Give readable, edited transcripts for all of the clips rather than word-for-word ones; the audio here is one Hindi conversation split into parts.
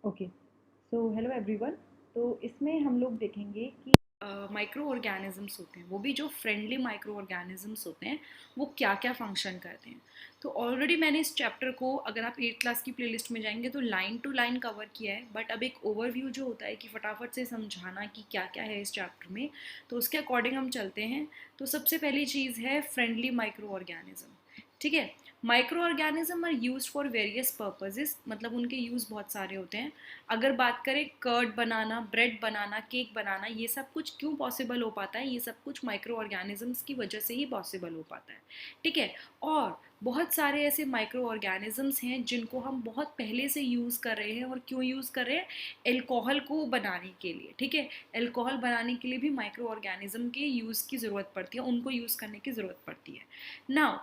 Okay, so hello everyone. तो इसमें हम लोग देखेंगे कि माइक्रो ऑर्गेनिजम्स होते हैं, वो भी जो फ्रेंडली माइक्रो ऑर्गेनिजम्स होते हैं वो क्या क्या फंक्शन करते हैं। तो ऑलरेडी मैंने इस चैप्टर को, अगर आप 8 क्लास की प्लेलिस्ट में जाएंगे तो लाइन टू लाइन कवर किया है, बट अब एक ओवरव्यू जो होता है कि फटाफट से समझाना कि क्या क्या है इस चैप्टर में, तो उसके अकॉर्डिंग हम चलते हैं। तो सबसे पहली चीज़ है फ्रेंडली माइक्रो ऑर्गेनिज्म। ठीक है, micro organism are use for various purposes, मतलब उनके यूज़ बहुत सारे होते हैं। अगर बात करें कर्ड बनाना, ब्रेड बनाना, केक बनाना, ये सब कुछ क्यों पॉसिबल हो पाता है? ये सब कुछ माइक्रो ऑर्गेनिजम्स की वजह से ही पॉसिबल हो पाता है। ठीक है, और बहुत सारे ऐसे माइक्रो ऑर्गेनिजम्स हैं जिनको हम बहुत पहले से यूज़ कर रहे हैं। और क्यों यूज़ कर रहे हैं? एल्कोहल को बनाने के लिए। ठीक है, एल्कोहल बनाने के लिए भी माइक्रो ऑर्गेनिज्म के यूज़ की ज़रूरत पड़ती है, उनको यूज़ करने की ज़रूरत पड़ती है। नाउ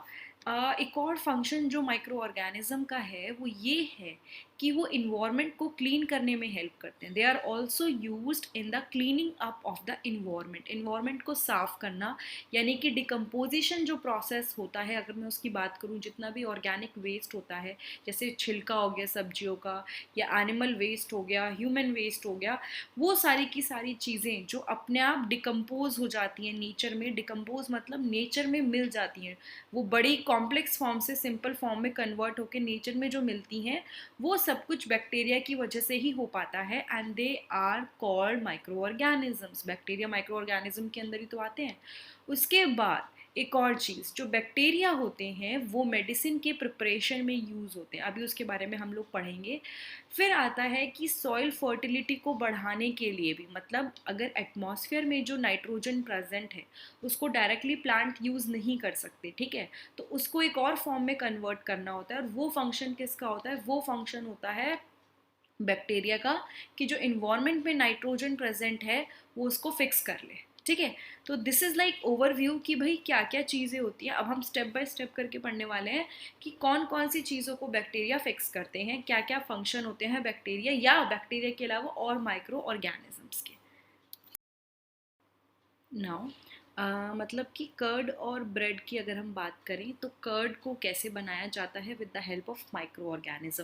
एक और फंक्शन जो माइक्रो ऑर्गेनिज्म का है वो ये है कि वो इन्वायरमेंट को क्लीन करने में हेल्प करते हैं। They are also used in the cleaning up of the environment. Environment को साफ करना, यानी कि डिकम्पोजिशन जो प्रोसेस होता है, अगर मैं उसकी बात करूँ, जितना भी ऑर्गेनिक वेस्ट होता है, जैसे छिलका हो गया सब्जियों का, या एनिमल वेस्ट हो गया, ह्यूमन वेस्ट हो गया, वो सारी की सारी चीज़ें जो अपने आप डिकम्पोज हो जाती हैं नेचर में। डिकम्पोज मतलब नेचर में मिल जाती हैं, वो बड़ी कॉम्प्लेक्स फॉर्म से सिंपल फॉर्म में कन्वर्ट होकर नेचर में जो मिलती हैं, वो सब कुछ बैक्टीरिया की वजह से ही हो पाता है। And they are called micro organisms. Bacteria micro organism के अंदर ही तो आते हैं। उसके बाद एक और चीज़, जो बैक्टीरिया होते हैं वो मेडिसिन के प्रिपरेशन में यूज़ होते हैं, अभी उसके बारे में हम लोग पढ़ेंगे। फिर आता है कि सॉइल फर्टिलिटी को बढ़ाने के लिए भी, मतलब अगर एटमॉस्फेयर में जो नाइट्रोजन प्रेजेंट है उसको डायरेक्टली प्लांट यूज़ नहीं कर सकते। ठीक है, तो उसको एक और फॉर्म में कन्वर्ट करना होता है, और वो फंक्शन किसका होता है? वो फंक्शन होता है बैक्टीरिया का, कि जो इन्वायरमेंट में नाइट्रोजन प्रेजेंट है वो उसको फिक्स कर ले। ठीक है, तो दिस इज़ लाइक ओवरव्यू कि भाई क्या क्या चीज़ें होती हैं। अब हम स्टेप बाय स्टेप करके पढ़ने वाले हैं कि कौन कौन सी चीज़ों को बैक्टीरिया फिक्स करते हैं, क्या क्या फंक्शन होते हैं बैक्टीरिया या बैक्टीरिया के अलावा और माइक्रो ऑर्गेनिजम्स के। नाउ मतलब कि कर्ड और ब्रेड की अगर हम बात करें तो कर्ड को कैसे बनाया जाता है? With the help of micro organism.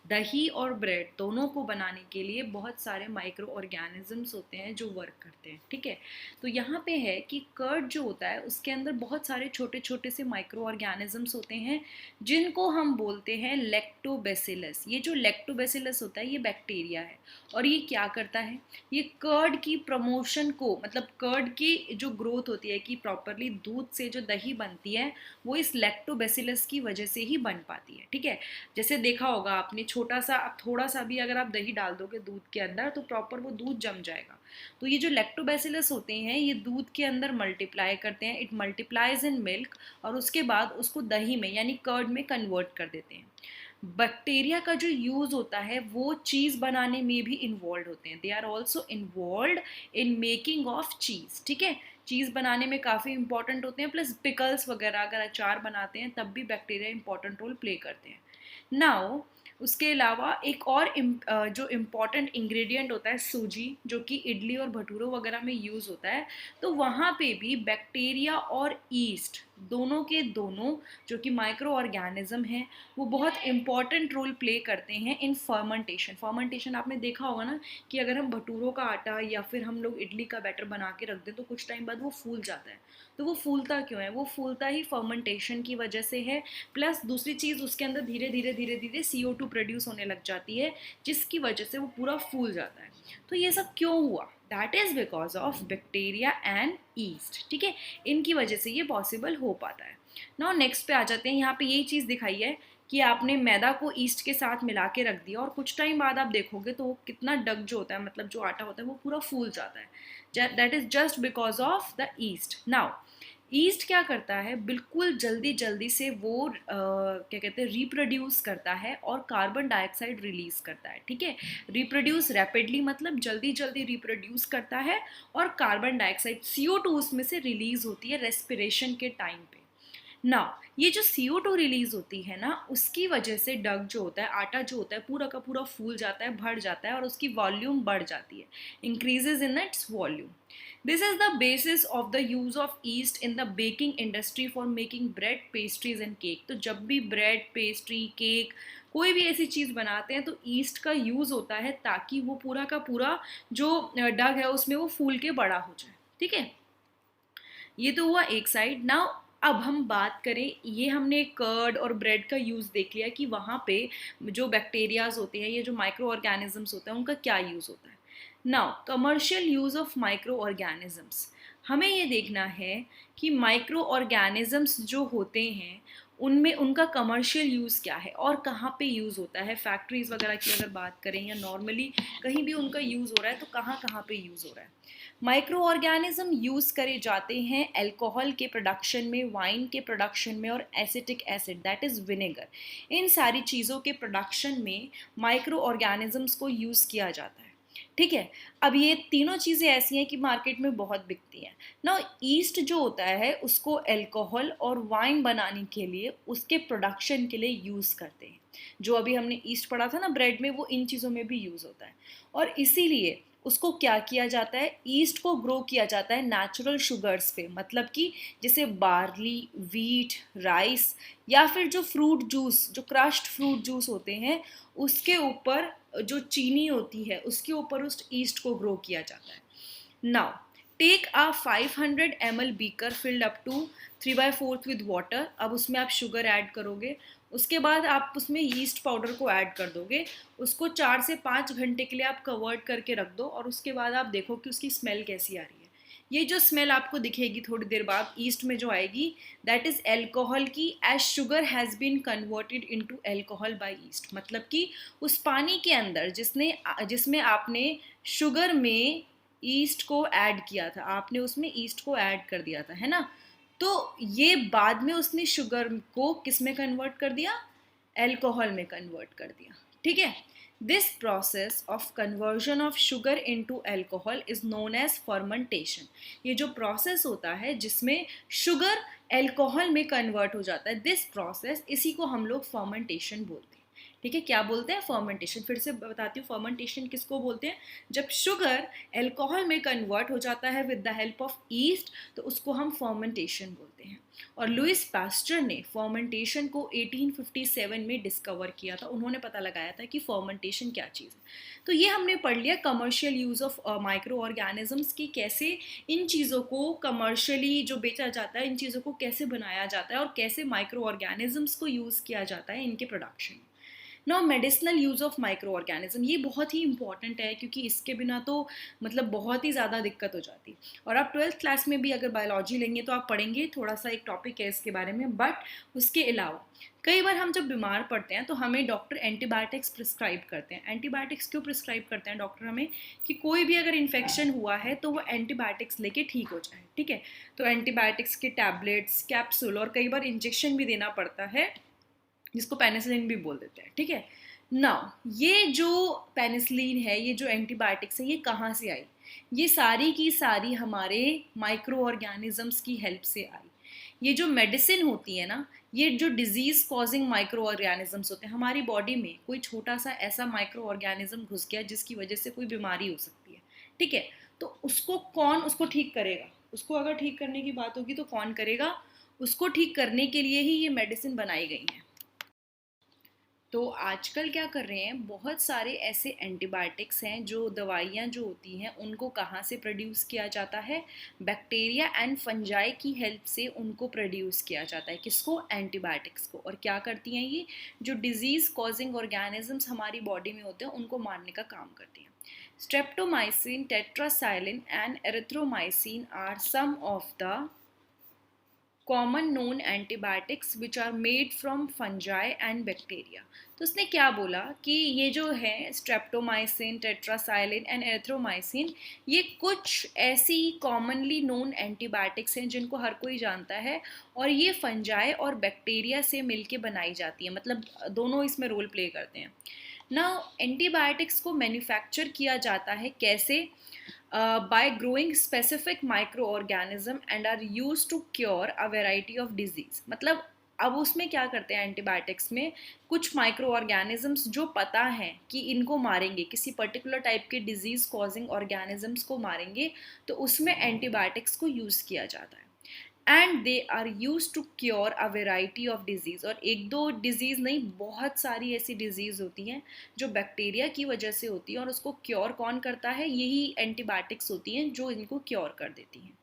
दही और ब्रेड दोनों को बनाने के लिए बहुत सारे माइक्रो ऑर्गेनिजम्स होते हैं जो वर्क करते हैं। ठीक है, तो यहाँ पे है कि कर्ड जो होता है उसके अंदर बहुत सारे छोटे छोटे से माइक्रो ऑर्गेनिजम्स होते हैं जिनको हम बोलते हैं लैक्टोबैसिलस। ये जो लैक्टोबैसिलस होता है ये बैक्टीरिया है, और ये क्या करता है? ये कर्ड की प्रमोशन को, मतलब कर्ड की जो ग्रोथ होती है कि प्रॉपरली दूध से जो दही बनती है वो इस लैक्टोबैसिलस की वजह से ही बन पाती है। ठीक है, जैसे देखा होगा आपने, छोटा सा थोड़ा सा भी अगर आप दही डाल दोगे दूध के अंदर तो प्रॉपर वो दूध जम जाएगा। तो ये जो लैक्टोबैसिलस होते हैं ये दूध के अंदर मल्टीप्लाई करते हैं, इट मल्टीप्लाइज इन मिल्क, और उसके बाद उसको दही में यानी कर्ड में कन्वर्ट कर देते हैं। बैक्टीरिया का जो यूज़ होता है वो चीज़ बनाने में भी इन्वॉल्व होते हैं। They are also involve in making of cheese. ठीक है, चीज़ बनाने में काफ़ी इंपॉर्टेंट होते हैं, प्लस पिकल्स वगैरह अगर अचार बनाते हैं तब भी बैक्टीरिया इंपॉर्टेंट रोल प्ले करते हैं। नाउ उसके अलावा एक और जो इम्पॉर्टेंट इंग्रेडिएंट होता है सूजी, जो कि इडली और भटूरों वगैरह में यूज़ होता है, तो वहाँ पे भी बैक्टीरिया और ईस्ट दोनों के दोनों जो कि माइक्रो ऑर्गेनिज्म हैं वो बहुत इंपॉर्टेंट रोल प्ले करते हैं इन फर्मेंटेशन। फर्मेंटेशन आपने देखा होगा ना कि अगर हम भटूरों का आटा या फिर हम लोग इडली का बैटर बना के रख दें तो कुछ टाइम बाद वो फूल जाता है। तो वो फूलता क्यों है? वो फूलता ही फर्मेंटेशन की वजह से है। प्लस दूसरी चीज़, उसके अंदर धीरे धीरे धीरे धीरे CO2 प्रोड्यूस होने लग जाती है जिसकी वजह से वो पूरा फूल जाता है। तो ये सब क्यों हुआ? That is because of bacteria and east. ठीक है, इनकी वजह से ये पॉसिबल हो पाता है। नाउ नेक्स्ट पे आ जाते हैं। यहाँ पे यही चीज़ दिखाई है कि आपने मैदा को ईस्ट के साथ मिला के रख दिया और कुछ टाइम बाद आप देखोगे तो वो कितना डग जो होता है, मतलब जो आटा होता है वो पूरा फूल जाता है। That is just because of the east. Now east क्या करता है? बिल्कुल जल्दी जल्दी से वो क्या कहते हैं, रिप्रोड्यूस करता है और कार्बन डाइऑक्साइड रिलीज करता है। ठीक है, रिप्रोड्यूस रैपिडली मतलब जल्दी जल्दी रिप्रोड्यूस करता है, और कार्बन डाइऑक्साइड CO2 उसमें से रिलीज होती है रेस्पिरेशन के टाइम पे। ना ये जो CO2 रिलीज होती है ना, उसकी वजह से डग जो होता है, आटा जो होता है, पूरा का पूरा फूल जाता है, भर जाता है और उसकी वॉल्यूम बढ़ जाती है, increases in its volume. This is the basis of the use of east in the baking industry for making bread, pastries and cake. तो जब भी ब्रेड, पेस्ट्री, केक, कोई भी ऐसी चीज़ बनाते हैं तो ईस्ट का यूज़ होता है ताकि वो पूरा का पूरा जो डग है उसमें वो फूल के बड़ा हो जाए. ठीक है, ये तो हुआ एक साइड. नाउ अब हम बात करें, ये हमने कर्ड और ब्रेड का यूज़ देख लिया कि वहाँ पे जो बैक्टीरियाज होते हैं, ये जो माइक्रो ऑर्गेनिजम्स होते हैं, उनका क्या यूज़ होता है. Now commercial use of micro organisms, हमें ये देखना है कि माइक्रो ऑर्गेनिजम्स जो होते हैं उनमें उनका कमर्शियल यूज़ क्या है और कहाँ पे यूज़ होता है. फैक्ट्रीज़ वगैरह की अगर बात करें या नॉर्मली कहीं भी उनका यूज़ हो रहा है तो कहाँ कहाँ पे यूज़ हो रहा है. माइक्रो ऑर्गेनिज्म यूज़ करे जाते हैं अल्कोहल के प्रोडक्शन में, वाइन के प्रोडक्शन में और acetic acid that is vinegar, इन सारी चीज़ों के प्रोडक्शन में माइक्रो ऑर्गेनिजम्स को यूज़ किया जाता है. ठीक है, अब ये तीनों चीज़ें ऐसी हैं कि मार्केट में बहुत बिकती हैं ना. ईस्ट जो होता है उसको अल्कोहल और वाइन बनाने के लिए, उसके प्रोडक्शन के लिए यूज़ करते हैं. जो अभी हमने ईस्ट पढ़ा था ना ब्रेड में, वो इन चीज़ों में भी यूज़ होता है. और इसीलिए उसको क्या किया जाता है, ईस्ट को ग्रो किया जाता है नेचुरल शुगर्स पे, मतलब कि जैसे बार्ली, वीट, राइस या फिर जो फ्रूट जूस, जो क्रश्ड फ्रूट जूस होते हैं, उसके ऊपर जो चीनी होती है उसके ऊपर उस ईस्ट को ग्रो किया जाता है. Now take a 500 ml beaker filled up to 3/4 with water. अब उसमें आप शुगर ऐड करोगे, उसके बाद आप उसमें यीस्ट पाउडर को ऐड कर दोगे, उसको 4 से 5 घंटे के लिए आप कवर्ड करके रख दो और उसके बाद आप देखो कि उसकी स्मेल कैसी आ रही है. ये जो स्मेल आपको दिखेगी थोड़ी देर बाद ईस्ट में जो आएगी, दैट इज़ एल्कोहल की, as sugar has been converted into alcohol by yeast. मतलब कि उस पानी के अंदर जिसमें आपने शुगर में ईस्ट को ऐड किया था, आपने उसमें ईस्ट को ऐड कर दिया था, है ना. तो ये बाद में उसने शुगर को किस में कन्वर्ट कर दिया, एल्कोहल में कन्वर्ट कर दिया. ठीक है, this process of conversion of sugar into alcohol is known as fermentation. ये जो प्रोसेस होता है जिसमें शुगर अल्कोहल में कन्वर्ट हो जाता है, दिस प्रोसेस, इसी को हम लोग फर्मेंटेशन बोलते हैं. ठीक है, क्या बोलते हैं, फर्मेंटेशन. फिर से बताती हूँ फर्मेंटेशन किसको बोलते हैं. जब शुगर अल्कोहल में कन्वर्ट हो जाता है with the help of east, तो उसको हम फर्मेंटेशन बोलते हैं. और लुइस पास्चर ने फर्मेंटेशन को 1857 में डिस्कवर किया था. उन्होंने पता लगाया था कि फर्मेंटेशन क्या चीज़ है. तो ये हमने पढ़ लिया commercial use of micro organisms की, कैसे इन चीज़ों को कमर्शियली जो बेचा जाता है, इन चीज़ों को कैसे बनाया जाता है और कैसे माइक्रो ऑर्गेनिजम्स को यूज़ किया जाता है इनके production. Now medicinal use of micro organism, ये बहुत ही इंपॉर्टेंट है क्योंकि इसके बिना तो मतलब बहुत ही ज़्यादा दिक्कत हो जाती. और आप 12th क्लास में भी अगर बायोलॉजी लेंगे तो आप पढ़ेंगे, थोड़ा सा एक टॉपिक है इसके बारे में. बट उसके अलावा कई बार हम जब बीमार पड़ते हैं तो हमें डॉक्टर एंटीबायोटिक्स प्रिस्क्राइब करते हैं. एंटीबायोटिक्स क्यों प्रिस्क्राइब करते हैं डॉक्टर हमें, कि कोई भी अगर इन्फेक्शन हुआ है तो वो एंटीबायोटिक्स लेके ठीक हो जाए. ठीक है, तो एंटीबायोटिक्स के टैबलेट्स, कैप्सूल और कई बार इंजेक्शन भी देना पड़ता है, जिसको पेनिसिलिन भी बोल देते हैं. ठीक है, नाउ ये जो पेनिसिलिन है, ये जो एंटीबायोटिक्स है, ये कहाँ से आई, ये सारी की सारी हमारे माइक्रो ऑर्गेनिजम्स की हेल्प से आई. ये जो मेडिसिन होती है ना, ये जो डिजीज कॉजिंग माइक्रो ऑर्गेनिजम्स होते हैं, हमारी बॉडी में कोई छोटा सा ऐसा माइक्रो ऑर्गेनिज्म घुस गया जिसकी वजह से कोई बीमारी हो सकती है. ठीक है, तो उसको कौन उसको ठीक करेगा, उसको अगर ठीक करने की बात होगी तो कौन करेगा, उसको ठीक करने के लिए ही ये मेडिसिन बनाई गई हैं. तो आजकल क्या कर रहे हैं, बहुत सारे ऐसे एंटीबायोटिक्स हैं, जो दवाइयाँ जो होती हैं उनको कहाँ से प्रोड्यूस किया जाता है, बैक्टीरिया एंड फंजाई की हेल्प से उनको प्रोड्यूस किया जाता है. किसको, एंटीबायोटिक्स को. और क्या करती हैं ये, जो डिजीज़ कॉजिंग ऑर्गेनिजम्स हमारी बॉडी में होते हैं उनको मारने का काम करती हैं. Streptomycin, tetracycline and erythromycin are some of the common known antibiotics which are made from fungi and bacteria. तो उसने क्या बोला कि ये जो है स्ट्रेप्टोमाइसिन, टेट्रासाइलिन एंड एरिथ्रोमाइसिन, ये कुछ ऐसी कॉमनली नोन एंटीबायोटिक्स हैं जिनको हर कोई जानता है, और ये फंजाई और बैक्टीरिया से मिलके बनाई जाती है, मतलब दोनों इसमें रोल प्ले करते हैं. ना एंटीबायोटिक्स को मैन्युफैक्चर किया जाता है कैसे, by growing specific microorganism and are used to cure a variety of disease. मतलब अब उसमें क्या करते हैं एंटीबायोटिक्स में, कुछ माइक्रो ऑर्गेनिजम्स जो पता है कि इनको मारेंगे, किसी पर्टिकुलर टाइप के डिजीज कॉजिंग ऑर्गेनिजम्स को मारेंगे, तो उसमें एंटीबायोटिक्स को यूज़ किया जाता है. And they are use to cure a variety of disease. और एक दो डिजीज़ नहीं, बहुत सारी ऐसी डिजीज़ होती हैं जो बैक्टीरिया की वजह से होती है, और उसको क्योर कौन करता है, यही एंटीबायोटिक्स होती हैं जो इनको क्योर कर देती हैं.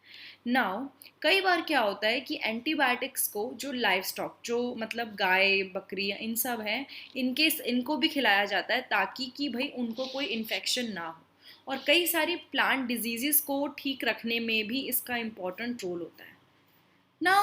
नाउ कई बार क्या होता है कि एंटीबायोटिक्स को जो लाइव स्टॉक, जो मतलब गाय बकरी इन सब हैं, इनको भी खिलाया जाता है ताकि कि भाई उनको कोई इन्फेक्शन ना हो. और कई सारी प्लांट डिजीज़ को ठीक रखने में भी इसका इम्पोर्टेंट रोल होता है. ना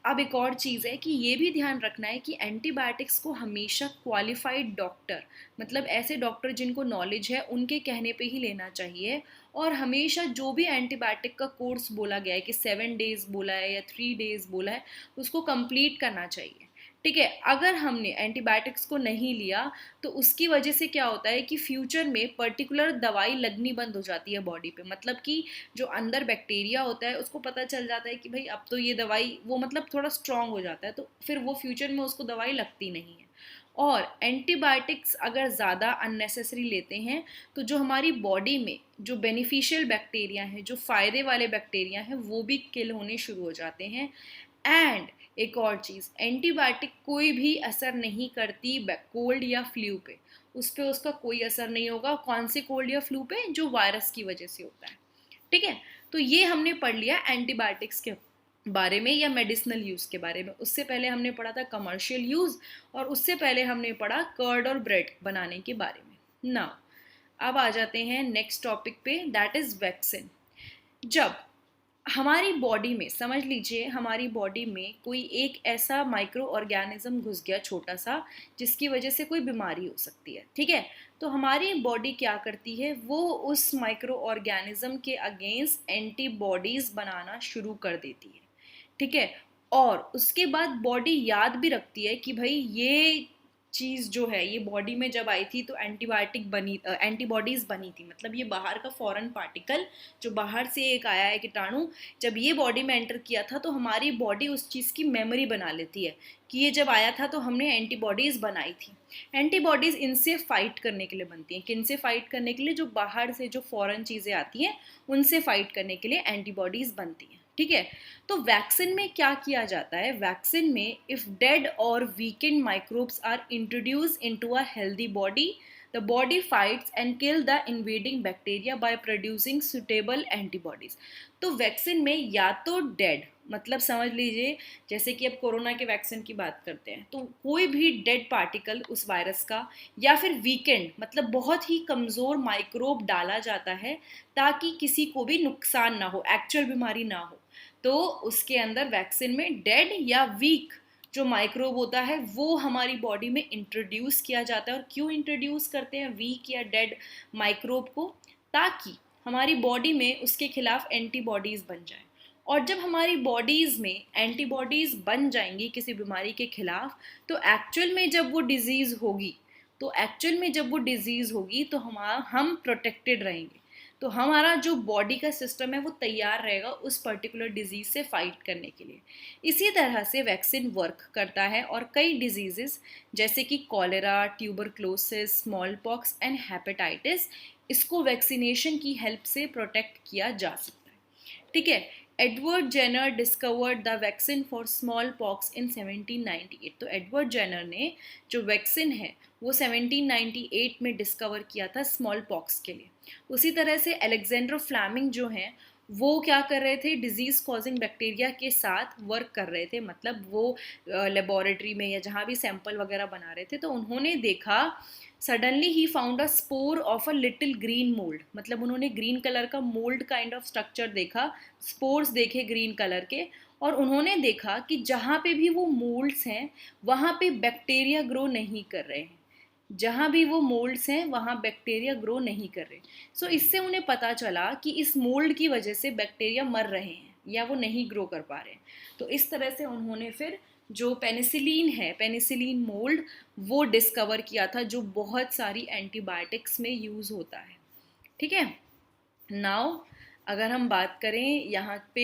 अब एक और चीज़ है कि ये भी ध्यान रखना है कि एंटीबायोटिक्स को हमेशा क्वालिफाइड डॉक्टर, मतलब ऐसे डॉक्टर जिनको नॉलेज है, उनके कहने पे ही लेना चाहिए. और हमेशा जो भी एंटीबायोटिक का कोर्स बोला गया है कि 7 days बोला है या 3 days बोला है, उसको कंप्लीट करना चाहिए. ठीक है, अगर हमने एंटीबायोटिक्स को नहीं लिया तो उसकी वजह से क्या होता है कि फ्यूचर में पर्टिकुलर दवाई लगनी बंद हो जाती है बॉडी पे. मतलब कि जो अंदर बैक्टीरिया होता है उसको पता चल जाता है कि भाई अब तो ये दवाई, वो मतलब थोड़ा स्ट्रांग हो जाता है, तो फिर वो फ्यूचर में उसको दवाई लगती नहीं है. और एंटीबायोटिक्स अगर ज़्यादा अननेसेसरी लेते हैं तो जो हमारी बॉडी में जो बेनिफिशियल बैक्टीरिया हैं, जो फ़ायदे वाले बैक्टीरिया हैं, वो भी किल होने शुरू हो जाते हैं. एंड एक और चीज़, एंटीबायोटिक कोई भी असर नहीं करती कोल्ड या फ्लू पे. उस पर उसका कोई असर नहीं होगा. कौन से कोल्ड या फ्लू पे, जो वायरस की वजह से होता है. ठीक है, तो ये हमने पढ़ लिया एंटीबायोटिक्स के बारे में या मेडिसिनल यूज़ के बारे में. उससे पहले हमने पढ़ा था कमर्शियल यूज़, और उससे पहले हमने पढ़ा कर्ड और ब्रेड बनाने के बारे में. नाउ अब आ जाते हैं नेक्स्ट टॉपिक पे, दैट इज़ वैक्सीन. जब हमारी बॉडी में, समझ लीजिए हमारी बॉडी में कोई एक ऐसा माइक्रो ऑर्गेनिज्म घुस गया छोटा सा, जिसकी वजह से कोई बीमारी हो सकती है. ठीक है, तो हमारी बॉडी क्या करती है, वो उस माइक्रो ऑर्गेनिज्म के अगेंस्ट एंटीबॉडीज बनाना शुरू कर देती है. ठीक है, और उसके बाद बॉडी याद भी रखती है कि भाई ये चीज़ जो है, ये बॉडी में जब आई थी तो एंटीबॉडीज़ बनी थी. मतलब ये बाहर का फॉरेन पार्टिकल, जो बाहर से एक आया है कीटाणु, जब ये बॉडी में एंटर किया था तो हमारी बॉडी उस चीज़ की मेमोरी बना लेती है कि ये जब आया था तो हमने एंटीबॉडीज़ बनाई थी. एंटीबॉडीज़ इनसे फाइट करने के लिए बनती हैं. किन से फाइट करने के लिए, जो बाहर से जो फॉरेन चीज़ें आती हैं उनसे फाइट करने के लिए एंटीबॉडीज़ बनती हैं. ठीक है, तो वैक्सीन में क्या किया जाता है, वैक्सीन में if dead or weakened microbes are introduce into a healthy body, the body fights and kill the invading bacteria by producing suitable antibodies. तो वैक्सीन में या तो डेड, मतलब समझ लीजिए जैसे कि अब कोरोना के वैक्सीन की बात करते हैं, तो कोई भी डेड पार्टिकल उस वायरस का, या फिर वीकेंड मतलब बहुत ही कमज़ोर माइक्रोब डाला जाता है ताकि किसी को भी नुकसान ना हो, एक्चुअल बीमारी ना हो. तो उसके अंदर वैक्सीन में डेड या वीक जो माइक्रोब होता है वो हमारी बॉडी में इंट्रोड्यूस किया जाता है. और क्यों इंट्रोड्यूस करते हैं वीक या डेड माइक्रोब को, ताकि हमारी बॉडी में उसके खिलाफ एंटीबॉडीज़ बन जाए. और जब हमारी बॉडीज़ में एंटीबॉडीज़ बन जाएंगी किसी बीमारी के खिलाफ, तो एक्चुअल में जब वो डिज़ीज़ होगी, तो हम प्रोटेक्टेड रहेंगे. तो हमारा जो बॉडी का सिस्टम है वो तैयार रहेगा उस पर्टिकुलर डिजीज़ से फाइट करने के लिए. इसी तरह से वैक्सीन वर्क करता है, और कई डिजीजेस जैसे कि cholera, tuberculosis, small pox and hepatitis, इसको वैक्सीनेशन की हेल्प से प्रोटेक्ट किया जा सकता है. ठीक है, Edward Jenner discovered the vaccine for small pox in 1798. तो एडवर्ड जेनर ने जो वैक्सीन है वो 1798 में डिस्कवर किया था स्मॉल पॉक्स के लिए. उसी तरह से अलेक्जेंडर फ्लेमिंग जो हैं वो क्या कर रहे थे, डिजीज़ कॉजिंग बैक्टीरिया के साथ वर्क कर रहे थे. मतलब वो लेबोरेटरी में या जहाँ भी सैंपल वगैरह बना रहे थे, तो उन्होंने देखा, suddenly he found a spore of a little green mould. मतलब उन्होंने ग्रीन कलर का मोल्ड काइंड ऑफ स्ट्रक्चर देखा, स्पोर्स देखे ग्रीन कलर के, और उन्होंने देखा कि जहाँ पे भी वो मोल्ड्स हैं वहाँ पे बैक्टीरिया ग्रो नहीं कर रहे हैं. जहाँ भी वो मोल्ड्स हैं वहाँ बैक्टीरिया ग्रो नहीं कर रहे. सो इससे उन्हें पता चला कि इस मोल्ड की वजह से बैक्टीरिया मर रहे हैं या वो नहीं ग्रो कर पा रहे हैं. तो इस तरह से उन्होंने फिर जो पेनिसिलिन है, पेनिसिलिन मोल्ड, वो डिस्कवर किया था, जो बहुत सारी एंटीबायोटिक्स में यूज़ होता है. ठीक है, नाउ अगर हम बात करें यहाँ पे,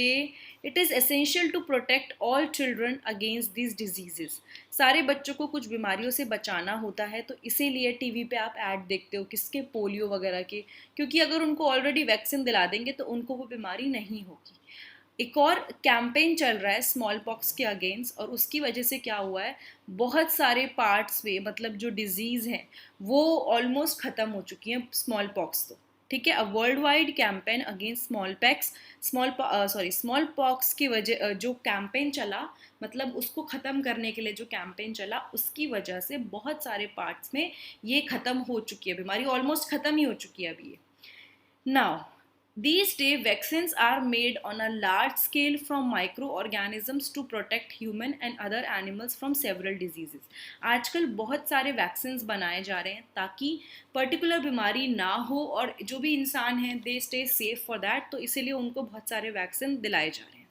it is essential to protect all children against this disease. सारे बच्चों को कुछ बीमारियों से बचाना होता है, तो इसीलिए टीवी पे आप ऐड देखते हो किसके, पोलियो वगैरह के, क्योंकि अगर उनको ऑलरेडी वैक्सीन दिला देंगे तो उनको वो बीमारी नहीं होगी। एक और कैंपेन चल रहा है स्मॉल पॉक्स के अगेंस्ट, और उसकी वजह से क्या हुआ है, बहुत सारे पार्ट्स में मतलब जो डिजीज़ हैं वो ऑलमोस्ट ख़त्म हो चुकी हैं, स्मॉल पॉक्स तो, ठीक है। A world wide campaign against small pox की वजह जो कैंपेन चला, मतलब उसको ख़त्म करने के लिए जो कैंपेन चला, उसकी वजह से बहुत सारे पार्ट्स में ये ख़त्म हो चुकी है बीमारी, ऑलमोस्ट ख़त्म ही हो चुकी है अभी ये। Now, these days vaccines are made on a large scale from microorganisms to protect human and other animals from several diseases. आजकल बहुत सारे वैक्सीन्स बनाए जा रहे हैं ताकि पर्टिकुलर बीमारी ना हो और जो भी इंसान हैं they stay safe for that, तो इसीलिए उनको बहुत सारे वैक्सीन दिलाए जा रहे हैं।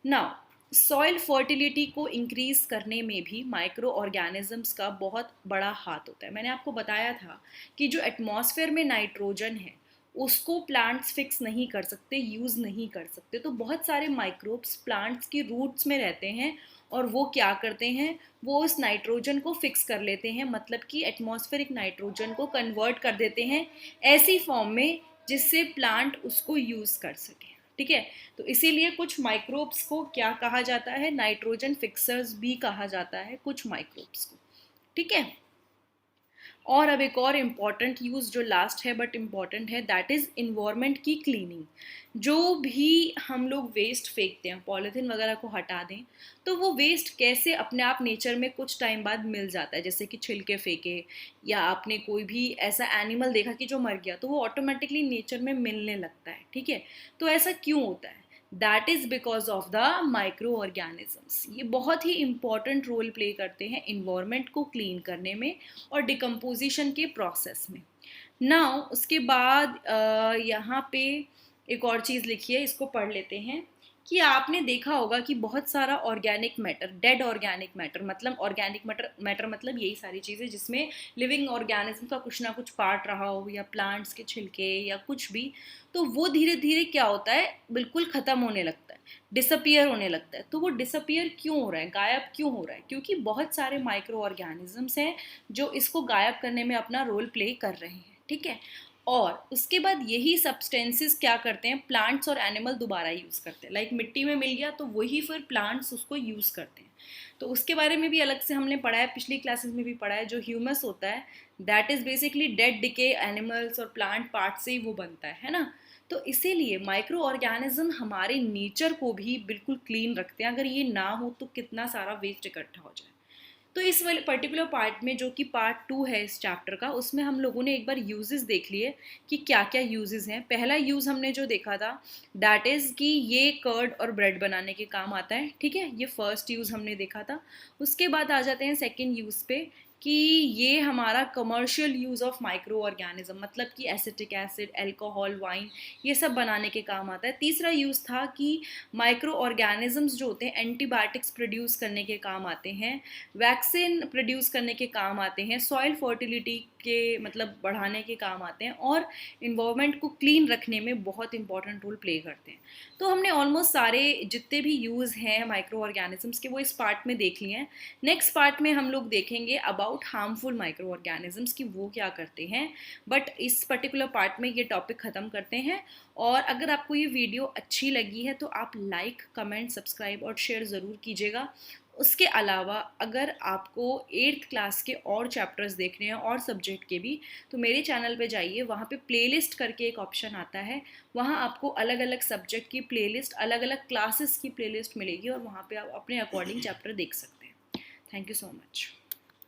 नाउ सॉइल फर्टिलिटी को इंक्रीज करने में भी माइक्रो ऑर्गेनिजम्स का बहुत बड़ा हाथ होता है। मैंने आपको बताया था कि जो एटमॉस्फेयर में नाइट्रोजन है उसको प्लांट्स फिक्स नहीं कर सकते, यूज़ नहीं कर सकते, तो बहुत सारे माइक्रोब्स प्लांट्स की रूट्स में रहते हैं और वो क्या करते हैं, वो उस नाइट्रोजन को फिक्स कर लेते हैं, मतलब कि एटमॉस्फेरिक नाइट्रोजन को कन्वर्ट कर देते हैं ऐसी फॉर्म में जिससे प्लांट उसको यूज़ कर सके, ठीक है। तो इसीलिए कुछ माइक्रोब्स को क्या कहा जाता है, नाइट्रोजन फिक्सर्स भी कहा जाता है कुछ माइक्रोब्स को, ठीक है। और अब एक और इम्पॉर्टेंट यूज़ जो लास्ट है बट इम्पॉर्टेंट है, दैट इज़ इन्वायरमेंट की क्लीनिंग। जो भी हम लोग वेस्ट फेंकते हैं, पॉलीथीन वगैरह को हटा दें, तो वो वेस्ट कैसे अपने आप नेचर में कुछ टाइम बाद मिल जाता है, जैसे कि छिलके फेंके या आपने कोई भी ऐसा एनिमल देखा कि जो मर गया, तो वो ऑटोमेटिकली नेचर में मिलने लगता है, ठीक है। तो ऐसा क्यों होता है, that is because of the micro organisms. ये बहुत ही इंपॉर्टेंट रोल प्ले करते हैं इन्वायरमेंट को क्लीन करने में और डिकम्पोजिशन के प्रोसेस में। नाउ उसके बाद यहाँ पे एक और चीज़ लिखी है, इसको पढ़ लेते हैं कि आपने देखा होगा कि बहुत सारा organic matter, dead organic matter मतलब यही सारी चीज़ें जिसमें लिविंग ऑर्गेनिज्म का कुछ ना कुछ पार्ट रहा हो, या प्लांट्स के छिलके या कुछ भी, तो वो धीरे धीरे क्या होता है, बिल्कुल ख़त्म होने लगता है, डिसअपियर होने लगता है। तो वो डिसअपियर क्यों हो रहा है, गायब क्यों हो रहा है, क्योंकि बहुत सारे माइक्रो ऑर्गेनिजम्स हैं जो इसको गायब करने में अपना रोल प्ले कर रहे हैं, ठीक है। और उसके बाद यही सब्सटेंसेस क्या करते हैं, प्लांट्स और एनिमल दोबारा यूज़ करते हैं, लाइक मिट्टी में मिल गया तो वही फिर प्लांट्स उसको यूज़ करते हैं। तो उसके बारे में भी अलग से हमने पढ़ा है, पिछली क्लासेस में भी पढ़ा है। जो ह्यूमस होता है that is basically dead decay animals और प्लांट पार्ट से ही वो बनता है ना। तो इसीलिए माइक्रो ऑर्गेनिज्म हमारे नेचर को भी बिल्कुल क्लीन रखते हैं, अगर ये ना हो तो कितना सारा वेस्ट इकट्ठा हो जाए। तो इस वाले पर्टिकुलर पार्ट में जो कि पार्ट 2 है इस चैप्टर का, उसमें हम लोगों ने एक बार यूजेस देख लिए कि क्या क्या यूजेस हैं। पहला यूज़ हमने जो देखा था दैट इज़ कि ये कर्ड और ब्रेड बनाने के काम आता है, ठीक है, ये फर्स्ट यूज़ हमने देखा था। उसके बाद आ जाते हैं सेकेंड यूज़ पे कि ये हमारा commercial use of micro organism, मतलब कि एसिटिक एसिड, अल्कोहल, वाइन, ये सब बनाने के काम आता है। तीसरा यूज़ था कि माइक्रो ऑर्गेनिजम्स जो होते हैं एंटीबायोटिक्स प्रोड्यूस करने के काम आते हैं, वैक्सीन प्रोड्यूस करने के काम आते हैं, सॉइल फर्टिलिटी के मतलब बढ़ाने के काम आते हैं, और इन्वायरमेंट को क्लीन रखने में बहुत इंपॉर्टेंट रोल प्ले करते हैं। तो हमने ऑलमोस्ट सारे जितने भी यूज़ हैं माइक्रो ऑर्गेनिजम्स के वो इस पार्ट में देख लिए हैं। नेक्स्ट पार्ट में हम लोग देखेंगे अबाउट हार्मफुल माइक्रो ऑर्गेनिजम्स कि वो क्या करते हैं, बट इस पर्टिकुलर पार्ट में ये टॉपिक ख़त्म करते हैं। और अगर आपको ये वीडियो अच्छी लगी है तो आप लाइक, कमेंट, सब्सक्राइब और शेयर ज़रूर कीजिएगा। उसके अलावा अगर आपको 8th क्लास के और चैप्टर्स देखने हैं और सब्जेक्ट के भी, तो मेरे चैनल पे जाइए, वहाँ पे प्लेलिस्ट करके एक ऑप्शन आता है, वहाँ आपको अलग अलग सब्जेक्ट की प्लेलिस्ट, अलग अलग क्लासेस की प्लेलिस्ट मिलेगी और वहाँ पे आप अपने अकॉर्डिंग चैप्टर देख सकते हैं। Thank you so much.